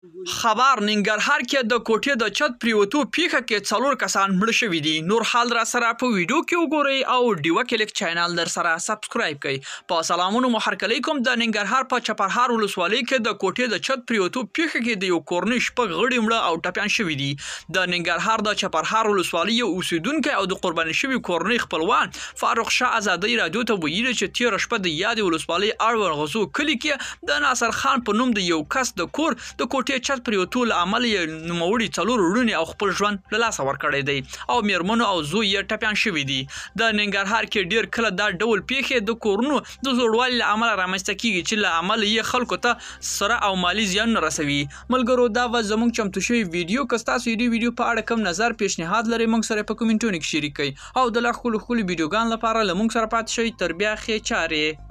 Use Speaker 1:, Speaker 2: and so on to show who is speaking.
Speaker 1: خبر ننګرهار کې د کوټې د چت پریوتو پیښه کې 4 کسان مړ شوي دي. نور حال را سره په ویډیو کې وګورئ او ډیوه کلیک چینل در سره سبسکرایب کړئ. په سلامونو محرکلی کوم د ننګرهار په چپرهار ولسوالۍ کې د کوټې د چت پریوتو پیښه کې د یو کورنۍ شپږ غړي مړه او ټپیان شوي دي. د ننګرهار د چپرهار ولسوالۍ یو اوسیدونکی او د قرباني شوي کورنۍ خپلوان فاروق شاه ازادۍ رادیو ته ویلي چې تیر شپه د یادې ولسوالۍ اړوند غزو کلي کې د ناصر خان په نوم د یو کس د کور د کوټې چت پریوتو له امله یې نوموړي 4 وروڼه او خپل ژوند له لاسه ورکړی دی او میرمنو او زوی یې ټپیان شوي دي. د ننګرهار کې ډیر کله دا ډول پیښې د کورونو د زوړوالي له امله رامنځته کیږي چې له امله یې خلکو ته سره او مالی زیان رسوي. ملګرو دا و زموږ چمتو شوی ویډیو که تاسو دې ویډیو په اړه کوم نظر پیشنهاد لرئ موږ سره په کومنټونو کې شریک کړئ او د لا خپل ویډیوګان لپاره له موږ سره پاتې شئ. تر بیا ښې چارې.